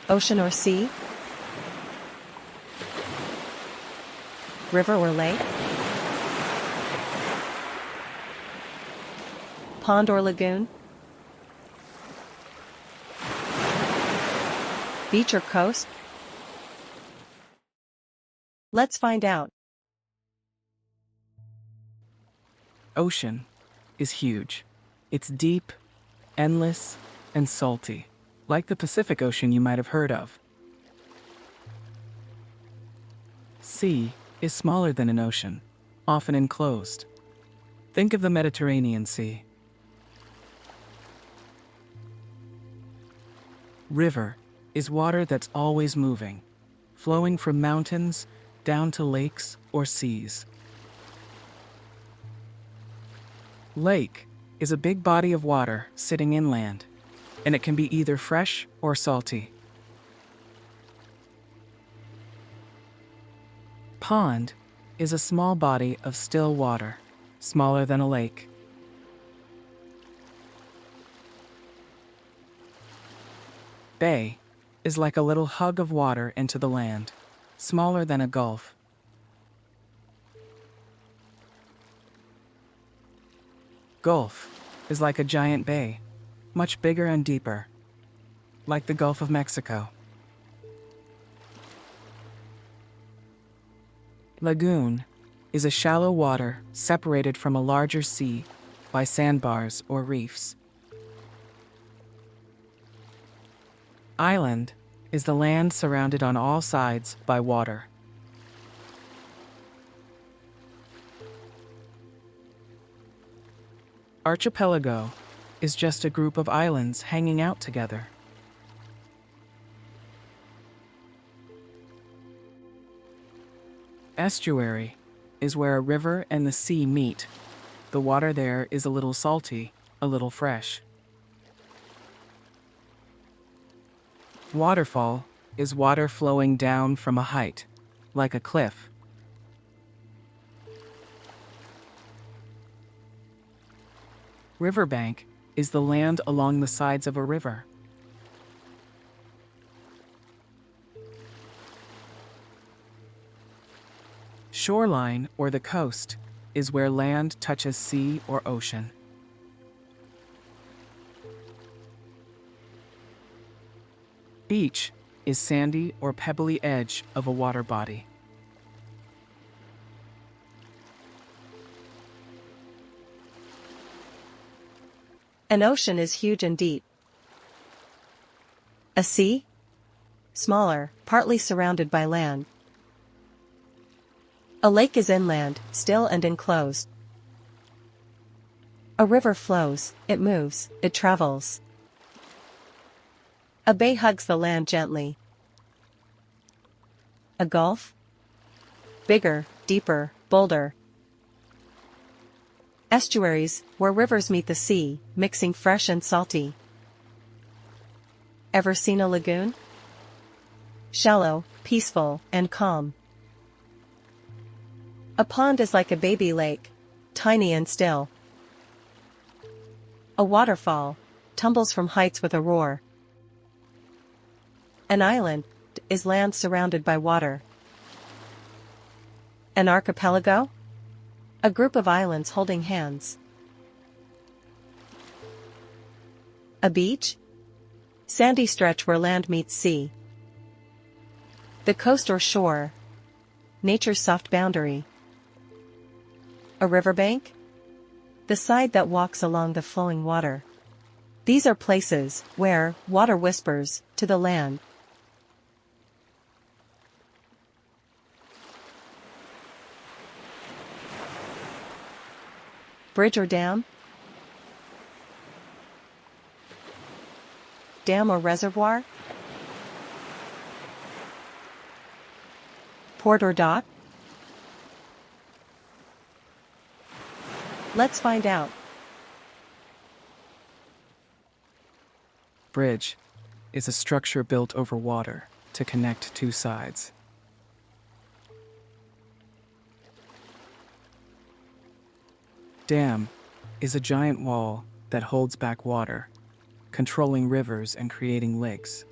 Ocean or sea? River or lake? Pond or lagoon? Beach or coast? Let's find out. Ocean is huge. It's deep, endless, and salty, like the Pacific Ocean you might have heard of. Sea is smaller than an ocean, often enclosed. Think of the Mediterranean Sea. River is water that's always moving, flowing from mountains down to lakes or seas. Lake is a big body of water sitting inland, and it can be either fresh or salty. Pond is a small body of still water, smaller than a lake. Bay is like a little hug of water into the land, smaller than a gulf. Gulf is like a giant bay, much bigger and deeper, like the Gulf of Mexico. Lagoon is a shallow water separated from a larger sea by sandbars or reefs. Island is the land surrounded on all sides by water. Archipelago is just a group of islands hanging out together. Estuary is where a river and the sea meet. The water there is a little salty, a little fresh. Waterfall is water flowing down from a height, like a cliff. Riverbank is the land along the sides of a river. Shoreline, or the coast, is where land touches sea or ocean. Beach is sandy or pebbly edge of a water body. An ocean is huge and deep. A sea? Smaller, partly surrounded by land. A lake is inland, still and enclosed. A river flows, it moves, it travels. A bay hugs the land gently. A gulf? Bigger, deeper, bolder. Estuaries, where rivers meet the sea, mixing fresh and salty. Ever seen a lagoon? Shallow, peaceful, and calm. A pond is like a baby lake, tiny and still. A waterfall tumbles from heights with a roar. An island is land surrounded by water. An archipelago? A group of islands holding hands. A beach? Sandy stretch where land meets sea. The coast or shore? Nature's soft boundary. A riverbank? The side that walks along the flowing water. These are places where water whispers to the land. Bridge or dam? Dam or reservoir? Port or dock? Let's find out. Bridge is a structure built over water to connect two sides. Dam is a giant wall that holds back water, controlling rivers and creating lakes.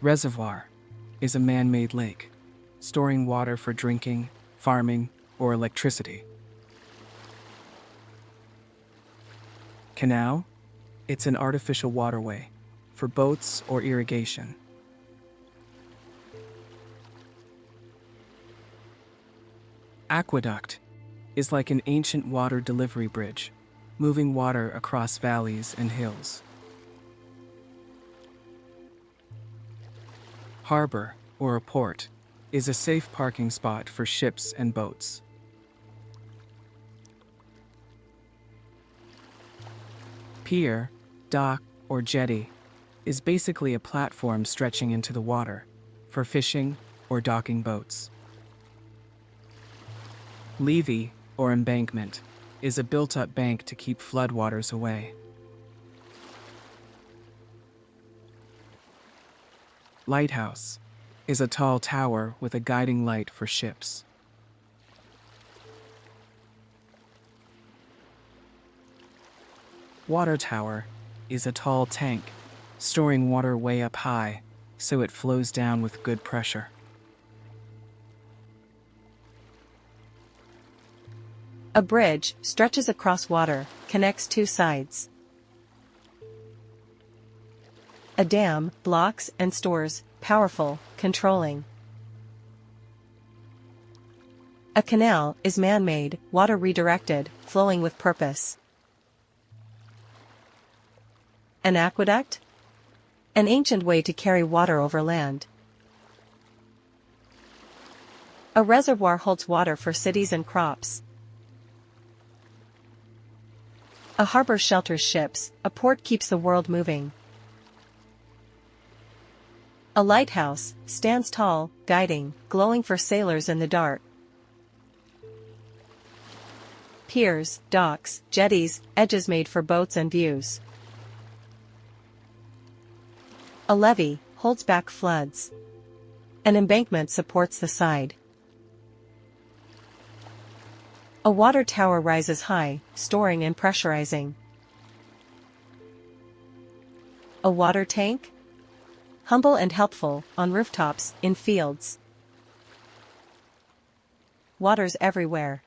Reservoir is a man-made lake, storing water for drinking, farming, or electricity. Canal? It's an artificial waterway for boats or irrigation. Aqueduct is like an ancient water delivery bridge, moving water across valleys and hills. Harbor, or a port, is a safe parking spot for ships and boats. Pier, dock, or jetty is basically a platform stretching into the water for fishing or docking boats. Levee, or embankment, is a built-up bank to keep floodwaters away. Lighthouse is a tall tower with a guiding light for ships. Water tower is a tall tank, storing water way up high so it flows down with good pressure. A bridge stretches across water, connects two sides. A dam blocks and stores, powerful, controlling. A canal is man-made, water redirected, flowing with purpose. An aqueduct? An ancient way to carry water over land. A reservoir holds water for cities and crops. A harbor shelters ships, a port keeps the world moving. A lighthouse stands tall, guiding, glowing for sailors in the dark. Piers, docks, jetties, edges made for boats and views. A levee holds back floods. An embankment supports the side. A water tower rises high, storing and pressurizing. A water tank? Humble and helpful, on rooftops, in fields. Water's everywhere.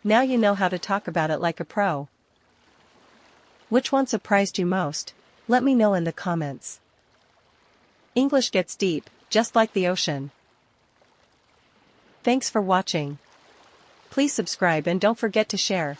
Now you know how to talk about it like a pro. Which one surprised you most? Let me know in the comments. English gets deep, just like the ocean. Thanks for watching. Please subscribe and don't forget to share.